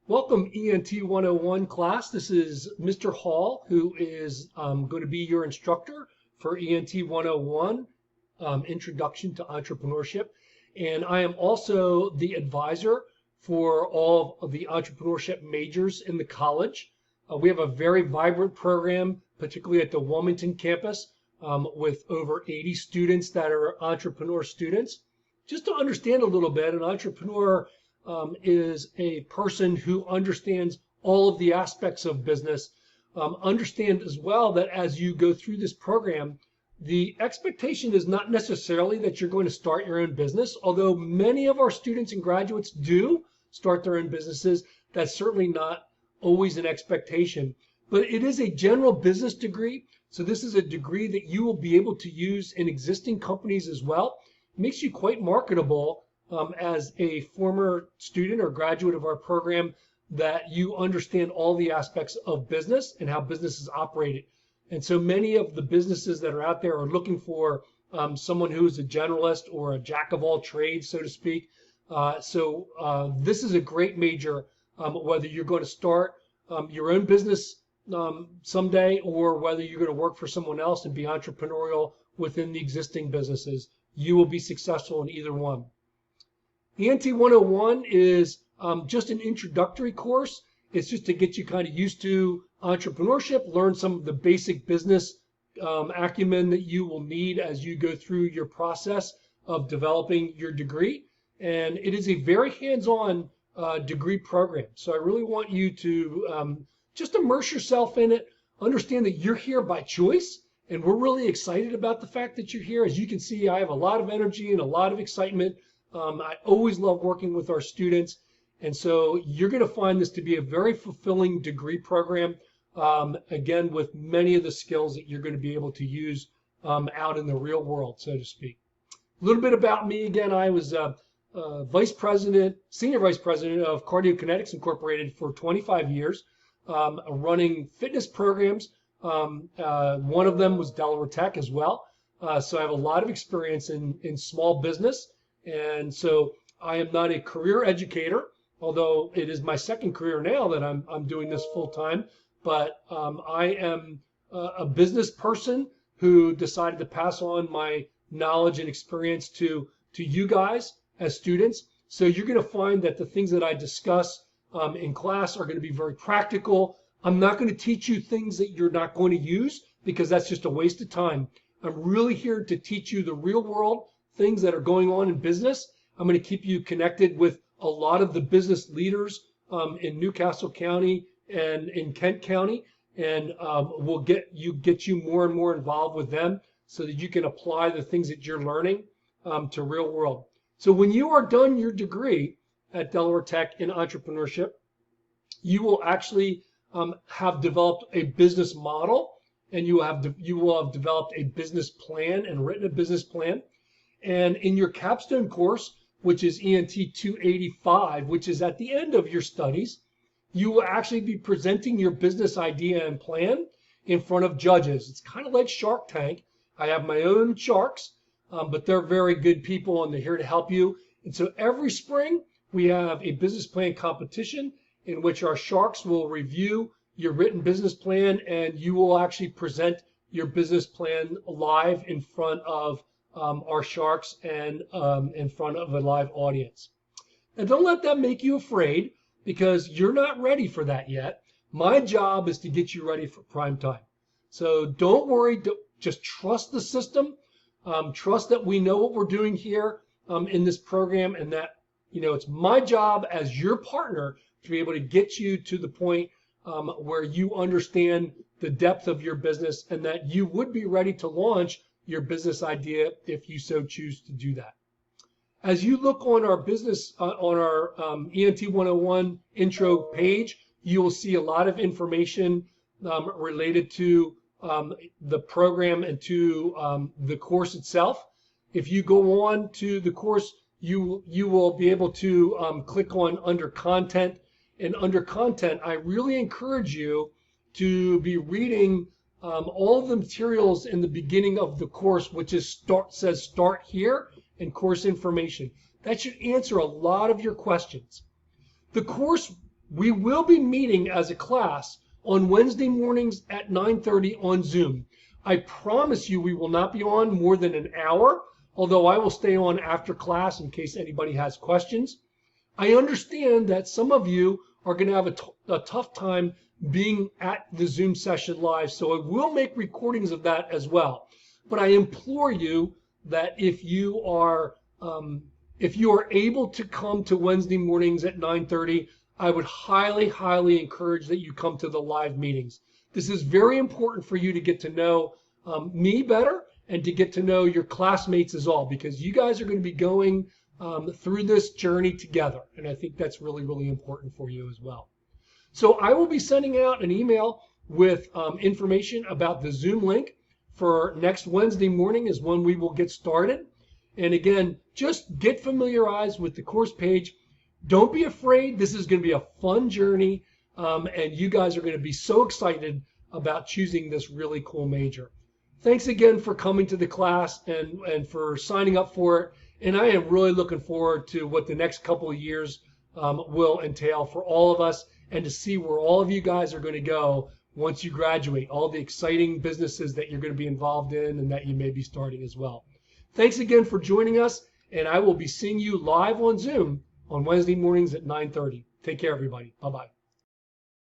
Welcome ENT 101 class. This is Mr. Hall, who is going to be your instructor for ENT 101, Introduction to Entrepreneurship. And I am also the advisor for all of the entrepreneurship majors in the college. We have a very vibrant program, particularly at the Wilmington campus, with over 80 students that are entrepreneur students. Just to understand a little bit, an entrepreneur is a person who understands all of the aspects of business. Understand as well that as you go through this program, the expectation is not necessarily that you're going to start your own business, although many of our students and graduates do start their own businesses. That's certainly not always an expectation, but it is a general business degree. So this is a degree that you will be able to use in existing companies as well. It makes you quite marketable as a former student or graduate of our program, that you understand all the aspects of business and how business is operated. And so many of the businesses that are out there are looking for someone who is a generalist or a jack of all trades, so to speak. So this is a great major, whether you're going to start your own business someday, or whether you're going to work for someone else and be entrepreneurial within the existing businesses. You will be successful in either one. ENT 101 is just an introductory course. It's just to get you kind of used to entrepreneurship, learn some of the basic business acumen that you will need as you go through your process of developing your degree. And it is a very hands-on degree program. So I really want you to just immerse yourself in it, understand that you're here by choice, and we're really excited about the fact that you're here. As you can see, I have a lot of energy and a lot of excitement. I always love working with our students, and so you're going to find this to be a very fulfilling degree program, again, with many of the skills that you're going to be able to use out in the real world, so to speak. A little bit about me. Again, I was senior vice president of Cardiokinetics Incorporated for 25 years, running fitness programs. One of them was Delaware Tech as well. So I have a lot of experience in small business. And so I am not a career educator, although it is my second career now that I'm doing this full time. But I am a business person who decided to pass on my knowledge and experience to you guys as students. So you're going to find that the things that I discuss in class are going to be very practical. I'm not going to teach you things that you're not going to use, because that's just a waste of time. I'm really here to teach you the real world things that are going on in business. I'm going to keep you connected with a lot of the business leaders in Newcastle County and in Kent County, and we'll get you more and more involved with them so that you can apply the things that you're learning to real world. So when you are done your degree at Delaware Tech in entrepreneurship, you will actually have developed a business model, and you will have developed a business plan and written a business plan. And in your capstone course, which is ENT 285, which is at the end of your studies, you will actually be presenting your business idea and plan in front of judges. It's kind of like Shark Tank. I have my own sharks, but they're very good people, and they're here to help you. And so every spring, we have a business plan competition in which our sharks will review your written business plan, and you will actually present your business plan live in front of our sharks and in front of a live audience. And don't let that make you afraid, because you're not ready for that yet. My job is to get you ready for prime time. So don't worry, just trust the system. Trust that we know what we're doing here in this program, and that it's my job as your partner to be able to get you to the point where you understand the depth of your business, and that you would be ready to launch your business idea if you so choose to do that. As you look on our business, on our ENT 101 intro page, you will see a lot of information related to the program and to the course itself. If you go on to the course, you will be able to click on under content, and under content, I really encourage you to be reading all of the materials in the beginning of the course, which says start here and course information. That should answer a lot of your questions. The course We will be meeting as a class on Wednesday mornings at 9:30 on Zoom. I promise you we will not be on more than an hour, although I will stay on after class in case anybody has questions. I understand that some of you are going to have a tough time being at the Zoom session live, so I will make recordings of that as well. But I implore you that if you are able to come to Wednesday mornings at 9:30, I would highly, highly encourage that you come to the live meetings. This is very important for you to get to know me better and to get to know your classmates as well, because you guys are going to be going through this journey together. And I think that's really, really important for you as well. So I will be sending out an email with information about the Zoom link for next Wednesday morning is when we will get started. And again, just get familiarized with the course page. Don't be afraid. This is going to be a fun journey, and you guys are going to be so excited about choosing this really cool major. Thanks again for coming to the class and for signing up for it. And I am really looking forward to what the next couple of years will entail for all of us, and to see where all of you guys are going to go once you graduate, all the exciting businesses that you're going to be involved in and that you may be starting as well. Thanks again for joining us, and I will be seeing you live on Zoom on Wednesday mornings at 9:30. Take care, everybody. Bye-bye.